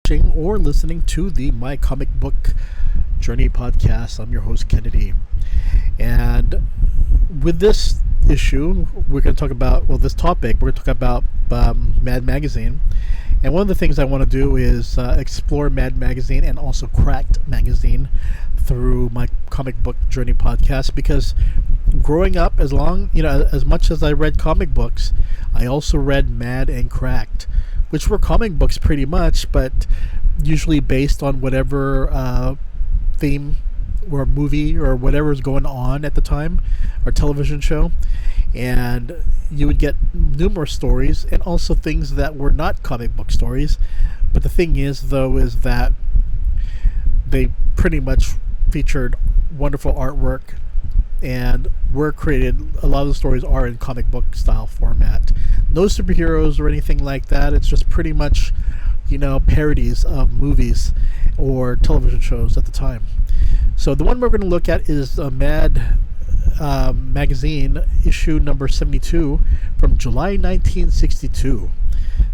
watching or listening to the My Comic Book Journey podcast. I'm your host, KNDY. And with this issue, we're going to talk about, this topic, we're going to talk about Mad Magazine. And one of the things I want to do is explore Mad Magazine and also Cracked Magazine through my Comic Book Journey podcast, because growing up, as much as I read comic books, I also read Mad and Cracked, which were comic books pretty much, but usually based on whatever theme or movie or whatever is going on at the time, or television show. And you would get numerous stories and also things that were not comic book stories. But the thing is, though, is that they pretty much featured wonderful artwork and were created. A lot of the stories are in comic book style format. No superheroes or anything like that. It's just pretty much, parodies of movies or television shows at the time. So the one we're going to look at is Mad Magazine, issue number 72 from July 1962.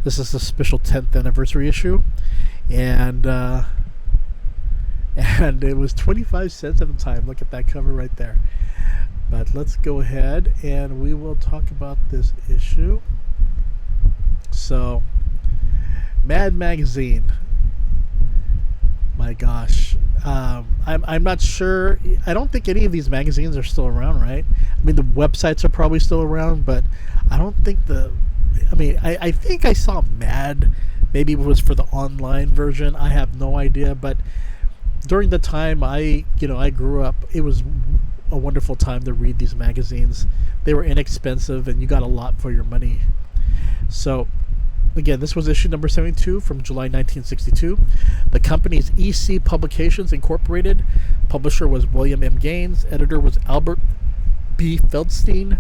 This is the special 10th anniversary issue, and it was 25 cents at the time. Look at that cover right there. But let's go ahead and we will talk about this issue. So, Mad Magazine. My gosh. I'm not sure. I don't think any of these magazines are still around, right? I mean, the websites are probably still around, but I don't think I think I saw Mad. Maybe it was for the online version. I have no idea. But during the time I grew up, it was a wonderful time to read these magazines. They were inexpensive, and you got a lot for your money. So, again, this was issue number 72 from July 1962. The company's EC Publications Incorporated. Publisher was William M. Gaines. Editor was Albert B. Feldstein.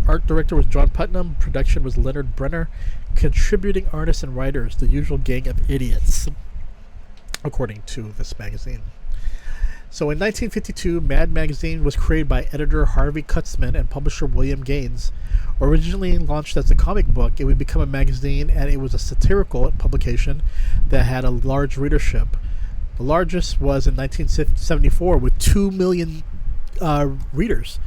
Art director was John Putnam. Production was Leonard Brenner. Contributing artists and writers, the usual gang of idiots, according to this magazine. So in 1952, Mad Magazine was created by editor Harvey Kurtzman and publisher William Gaines. Originally launched as a comic book, it would become a magazine, and it was a satirical publication that had a large readership. The largest was in 1974 with 2 million readers.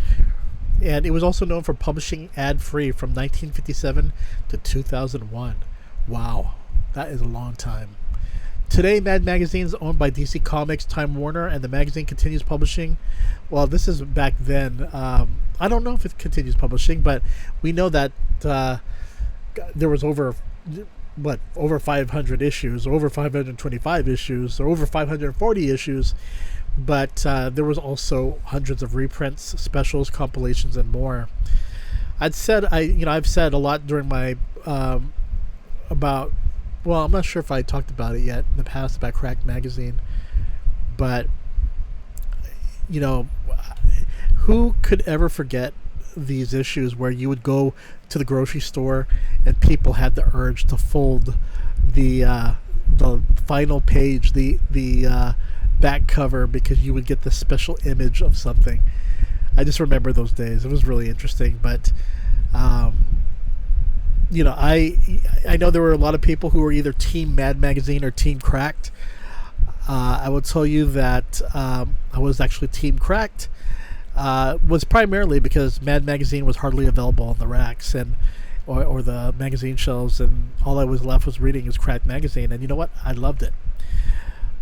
And it was also known for publishing ad-free from 1957 to 2001. Wow, that is a long time. Today, Mad Magazine is owned by DC Comics, Time Warner, and the magazine continues publishing. Well, this is back then. I don't know if it continues publishing, but we know that there was over 500 issues, over 525 issues, or over 540 issues. But there was also hundreds of reprints, specials, compilations, and more. I've said a lot during my about. Well, I'm not sure if I talked about it yet in the past about Cracked Magazine, but who could ever forget these issues where you would go to the grocery store and people had the urge to fold the final page, the back cover, because you would get the special image of something. I just remember those days. It was really interesting, but I know there were a lot of people who were either Team Mad Magazine or Team Cracked. I will tell you that I was actually Team Cracked. Was primarily because Mad Magazine was hardly available on the racks or the magazine shelves, and all I was left was reading is Cracked Magazine. And you know what? I loved it.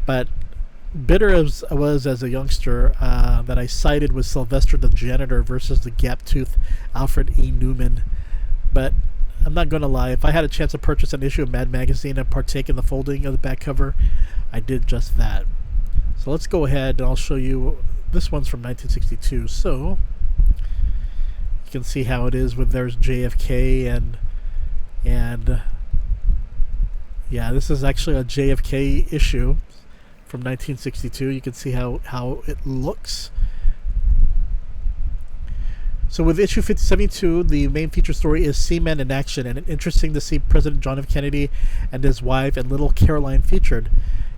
But bitter as I was as a youngster, that I sided with Sylvester the Janitor versus the gap-toothed Alfred E. Newman. But I'm not going to lie, if I had a chance to purchase an issue of Mad Magazine and partake in the folding of the back cover, I did just that. So let's go ahead and I'll show you. This one's from 1962, so you can see how it is with there's JFK and yeah, this is actually a JFK issue from 1962. You can see how it looks. So with issue 72, the main feature story is Seamen in Action, and it's interesting to see President John F. Kennedy and his wife and little Caroline featured.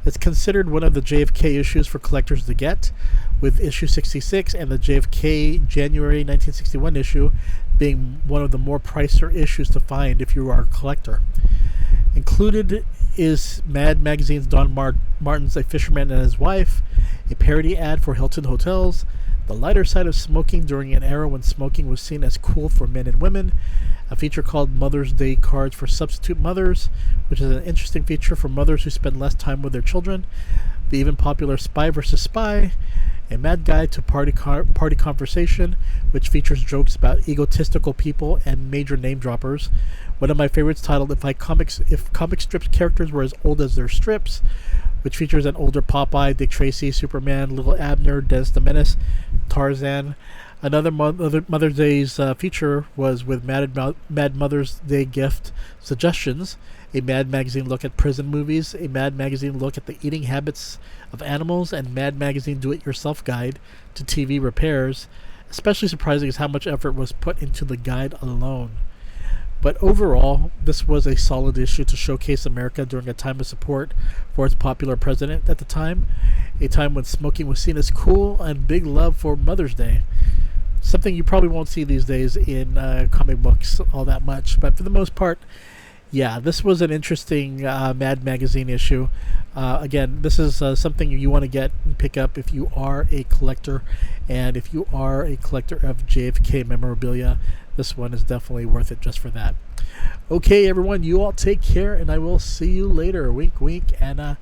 It's considered one of the JFK issues for collectors to get, with issue 66 and the JFK January 1961 issue being one of the more pricier issues to find if you are a collector. Included is Mad Magazine's Don Martin's A Fisherman and His Wife, a parody ad for Hilton Hotels, the lighter side of smoking during an era when smoking was seen as cool for men and women, a feature called Mother's Day Cards for Substitute Mothers, which is an interesting feature for mothers who spend less time with their children, the even popular Spy vs. Spy, a Mad Guide to Party Conversation, which features jokes about egotistical people and major name droppers. One of my favorites, titled If Comic Strips Characters Were as Old as Their Strips, which features an older Popeye, Dick Tracy, Superman, Little Abner, Dennis the Menace, Tarzan. Another Mother's Day's feature was with Mad Mother's Day Gift Suggestions, a Mad Magazine look at prison movies, a Mad Magazine look at the eating habits of animals, and Mad Magazine Do-It-Yourself Guide to TV repairs. Especially surprising is how much effort was put into the guide alone. But overall, this was a solid issue to showcase America during a time of support for its popular president at the time, a time when smoking was seen as cool and big love for Mother's Day. Something you probably won't see these days in comic books all that much, but for the most part, yeah, this was an interesting Mad Magazine issue. Again, this is something you want to get and pick up if you are a collector, and if you are a collector of JFK memorabilia, this one is definitely worth it just for that. Okay, everyone, you all take care, and I will see you later. Wink, wink, and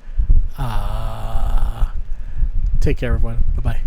take care, everyone. Bye-bye.